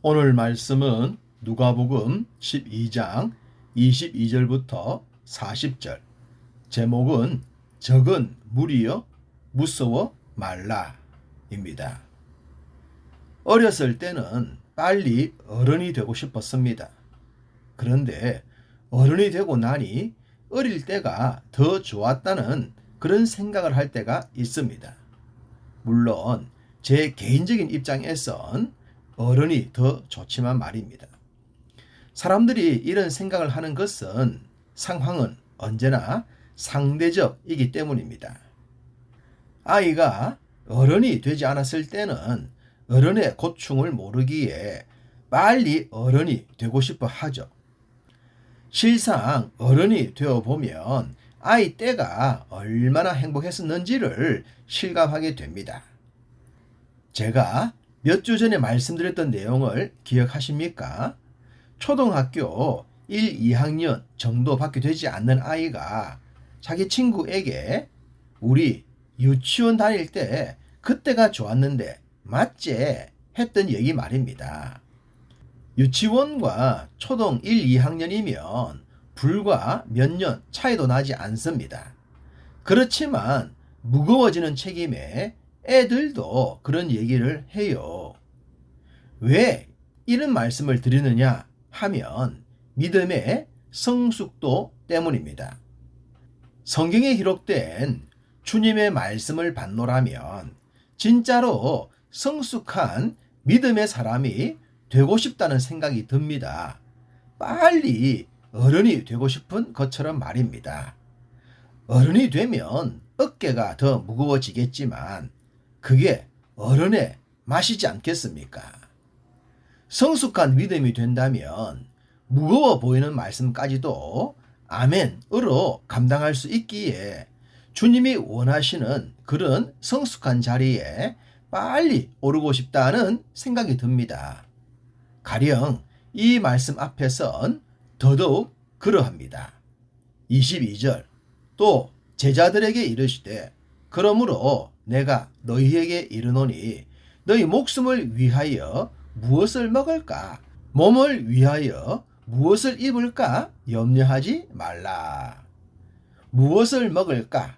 오늘 말씀은 누가복음 12장 22절부터 40절. 제목은 적은 무리여 무서워 말라입니다. 어렸을 때는 빨리 어른이 되고 싶었습니다. 그런데 어른이 되고 나니 어릴 때가 더 좋았다는 그런 생각을 할 때가 있습니다. 물론 제 개인적인 입장에선 어른이 더 좋지만 말입니다. 사람들이 이런 생각을 하는 것은 상황은 언제나 상대적이기 때문입니다. 아이가 어른이 되지 않았을 때는 어른의 고충을 모르기에 빨리 어른이 되고 싶어 하죠. 실상 어른이 되어 보면 아이 때가 얼마나 행복했었는지를 실감하게 됩니다. 제가 몇 주 전에 말씀드렸던 내용을 기억하십니까? 초등학교 1, 2학년 정도밖에 되지 않는 아이가 자기 친구에게 우리 유치원 다닐 때 그때가 좋았는데 맞지? 했던 얘기 말입니다. 유치원과 초등 1, 2학년이면 불과 몇 년 차이도 나지 않습니다. 그렇지만 무거워지는 책임에 애들도 그런 얘기를 해요. 왜 이런 말씀을 드리느냐 하면 믿음의 성숙도 때문입니다. 성경에 기록된 주님의 말씀을 받노라면 진짜로 성숙한 믿음의 사람이 되고 싶다는 생각이 듭니다. 빨리 어른이 되고 싶은 것처럼 말입니다. 어른이 되면 어깨가 더 무거워지겠지만 그게 어른의 맛이지 않겠습니까? 성숙한 믿음이 된다면 무거워 보이는 말씀까지도 아멘으로 감당할 수 있기에 주님이 원하시는 그런 성숙한 자리에 빨리 오르고 싶다는 생각이 듭니다. 가령 이 말씀 앞에선 더더욱 그러합니다. 22절 또 제자들에게 이르시되 그러므로 내가 너희에게 이르노니 너희 목숨을 위하여 무엇을 먹을까? 몸을 위하여 무엇을 입을까? 염려하지 말라. 무엇을 먹을까?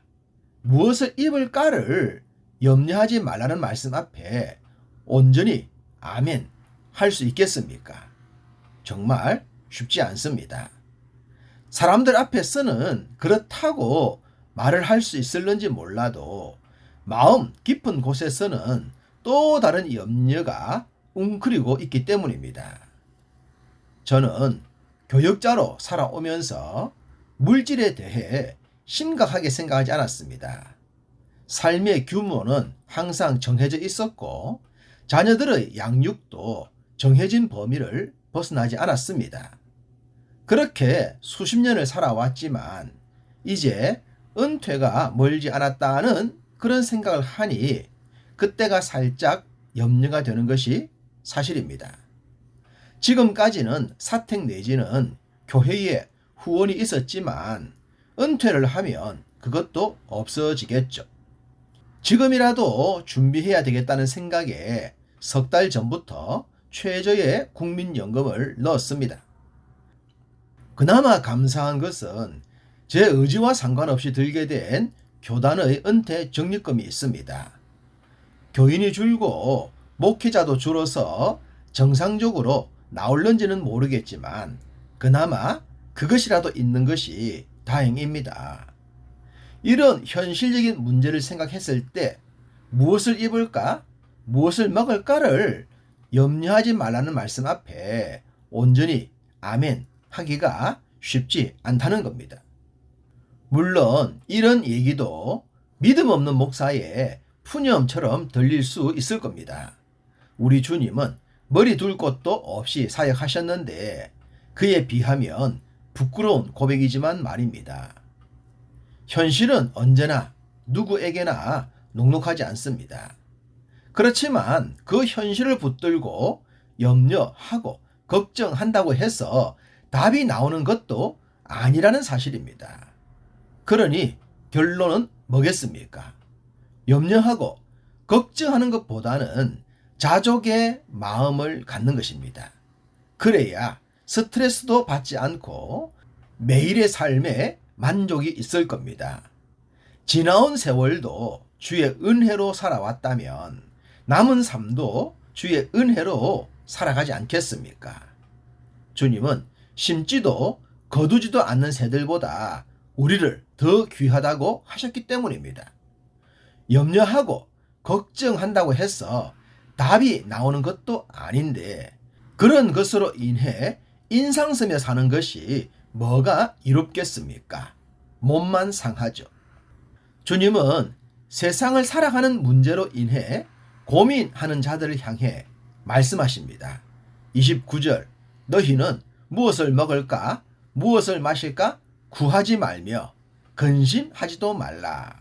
무엇을 입을까를 염려하지 말라는 말씀 앞에 온전히 아멘 할 수 있겠습니까? 정말 쉽지 않습니다. 사람들 앞에서는 그렇다고 말을 할 수 있을는지 몰라도 마음 깊은 곳에서는 또 다른 염려가 웅크리고 있기 때문입니다. 저는 교역자로 살아오면서 물질에 대해 심각하게 생각하지 않았습니다. 삶의 규모는 항상 정해져 있었고 자녀들의 양육도 정해진 범위를 벗어나지 않았습니다. 그렇게 수십 년을 살아왔지만 이제 은퇴가 멀지 않았다는 그런 생각을 하니 그때가 살짝 염려가 되는 것이 사실입니다. 지금까지는 사택 내지는 교회에 후원이 있었지만 은퇴를 하면 그것도 없어지겠죠. 지금이라도 준비해야 되겠다는 생각에 석 달 전부터 최저의 국민연금을 넣었습니다. 그나마 감사한 것은 제 의지와 상관없이 들게 된 교단의 은퇴 적립금이 있습니다. 교인이 줄고 목회자도 줄어서 정상적으로 나올는지는 모르겠지만 그나마 그것이라도 있는 것이 다행입니다. 이런 현실적인 문제를 생각했을 때 무엇을 입을까, 무엇을 먹을까를 염려하지 말라는 말씀 앞에 온전히 아멘 하기가 쉽지 않다는 겁니다. 물론 이런 얘기도 믿음 없는 목사의 푸념처럼 들릴 수 있을 겁니다. 우리 주님은 머리 둘 곳도 없이 사역하셨는데 그에 비하면 부끄러운 고백이지만 말입니다. 현실은 언제나 누구에게나 녹록하지 않습니다. 그렇지만 그 현실을 붙들고 염려하고 걱정한다고 해서 답이 나오는 것도 아니라는 사실입니다. 그러니 결론은 뭐겠습니까? 염려하고 걱정하는 것보다는 자족의 마음을 갖는 것입니다. 그래야 스트레스도 받지 않고 매일의 삶에 만족이 있을 겁니다. 지나온 세월도 주의 은혜로 살아왔다면 남은 삶도 주의 은혜로 살아가지 않겠습니까? 주님은 심지도 거두지도 않는 새들보다 우리를 더 귀하다고 하셨기 때문입니다. 염려하고 걱정한다고 해서 답이 나오는 것도 아닌데 그런 것으로 인해 인상 쓰며 사는 것이 뭐가 이롭겠습니까? 몸만 상하죠. 주님은 세상을 살아가는 문제로 인해 고민하는 자들을 향해 말씀하십니다. 29절 너희는 무엇을 먹을까 무엇을 마실까 구하지 말며 근심하지도 말라.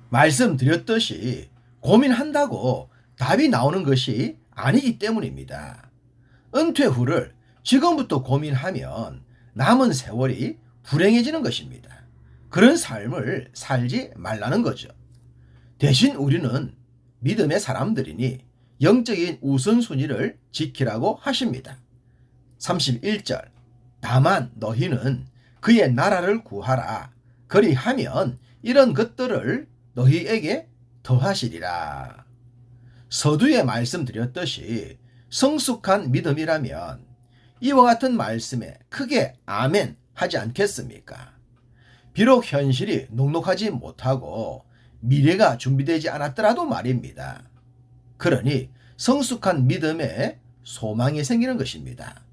말씀드렸듯이 고민한다고 답이 나오는 것이 아니기 때문입니다. 은퇴 후를 지금부터 고민하면 남은 세월이 불행해지는 것입니다. 그런 삶을 살지 말라는 거죠. 대신 우리는 믿음의 사람들이니 영적인 우선순위를 지키라고 하십니다. 31절 다만 너희는 그의 나라를 구하라. 그리하면 이런 것들을 너희에게 더하시리라. 서두에 말씀드렸듯이 성숙한 믿음이라면 이와 같은 말씀에 크게 아멘 하지 않겠습니까? 비록 현실이 녹록하지 못하고 미래가 준비되지 않았더라도 말입니다. 그러니 성숙한 믿음에 소망이 생기는 것입니다.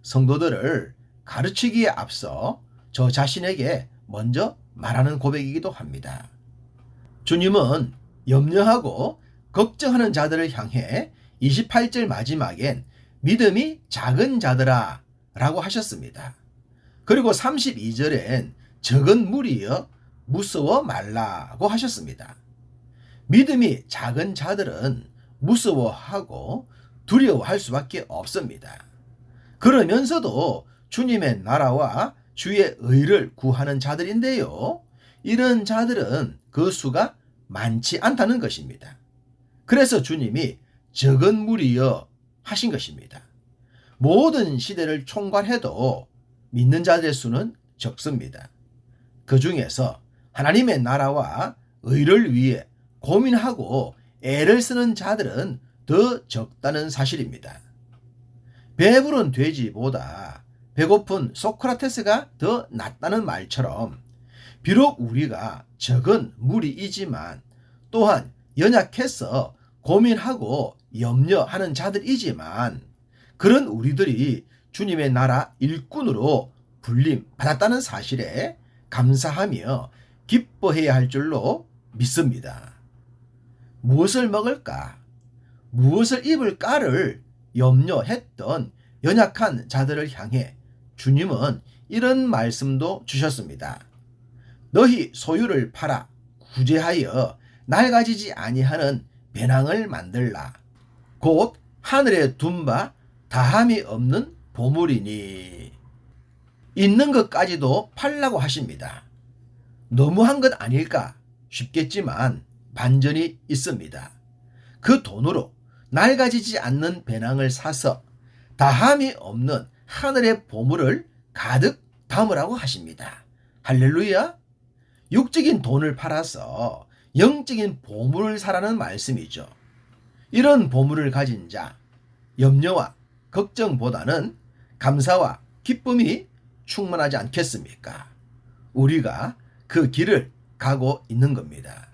성도들을 가르치기에 앞서 저 자신에게 먼저 말하는 고백이기도 합니다. 주님은 염려하고 걱정하는 자들을 향해 28절 마지막엔 믿음이 작은 자들아 라고 하셨습니다. 그리고 32절엔 적은 무리여 무서워 말라고 하셨습니다. 믿음이 작은 자들은 무서워하고 두려워할 수밖에 없습니다. 그러면서도 주님의 나라와 주의 의를 구하는 자들인데요. 이런 자들은 그 수가 많지 않다는 것입니다. 그래서 주님이 적은 무리여 하신 것입니다. 모든 시대를 총괄해도 믿는 자들의 수는 적습니다. 그 중에서 하나님의 나라와 의를 위해 고민하고 애를 쓰는 자들은 더 적다는 사실입니다. 배부른 돼지보다 배고픈 소크라테스가 더 낫다는 말처럼 비록 우리가 적은 무리이지만 또한 연약해서 고민하고 염려하는 자들이지만 그런 우리들이 주님의 나라 일꾼으로 불림 받았다는 사실에 감사하며 기뻐해야 할 줄로 믿습니다. 무엇을 먹을까? 무엇을 입을까를 염려했던 연약한 자들을 향해 주님은 이런 말씀도 주셨습니다. 너희 소유를 팔아 구제하여 낡아지지 아니하는 배낭을 만들라. 곧 하늘에 둔 바 다함이 없는 보물이니. 있는 것까지도 팔라고 하십니다. 너무한 것 아닐까 싶겠지만 반전이 있습니다. 그 돈으로 낡아지지 않는 배낭을 사서 다함이 없는 하늘의 보물을 가득 담으라고 하십니다. 할렐루야! 육적인 돈을 팔아서 영적인 보물을 사라는 말씀이죠. 이런 보물을 가진 자, 염려와 걱정보다는 감사와 기쁨이 충만하지 않겠습니까? 우리가 그 길을 가고 있는 겁니다.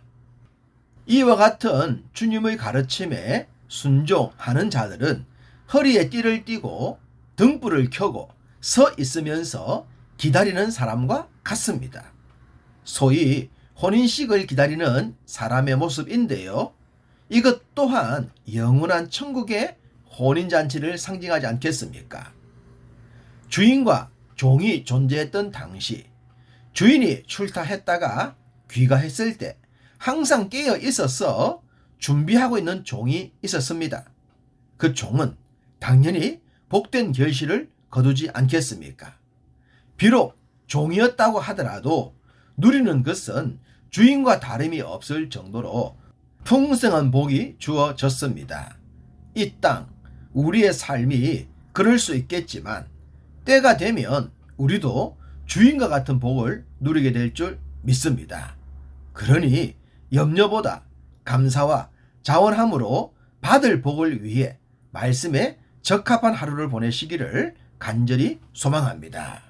이와 같은 주님의 가르침에 순종하는 자들은 허리에 띠를 띠고 등불을 켜고 서 있으면서 기다리는 사람과 같습니다. 소위 혼인식을 기다리는 사람의 모습인데요. 이것 또한 영원한 천국의 혼인잔치를 상징하지 않겠습니까? 주인과 종이 존재했던 당시 주인이 출타했다가 귀가했을 때 항상 깨어 있어서 준비하고 있는 종이 있었습니다. 그 종은 당연히 복된 결실을 거두지 않겠습니까? 비록 종이었다고 하더라도 누리는 것은 주인과 다름이 없을 정도로 풍성한 복이 주어졌습니다. 이 땅, 우리의 삶이 그럴 수 있겠지만 때가 되면 우리도 주인과 같은 복을 누리게 될 줄 믿습니다. 그러니 염려보다 감사와 자원함으로 받을 복을 위해 말씀에 적합한 하루를 보내시기를 간절히 소망합니다.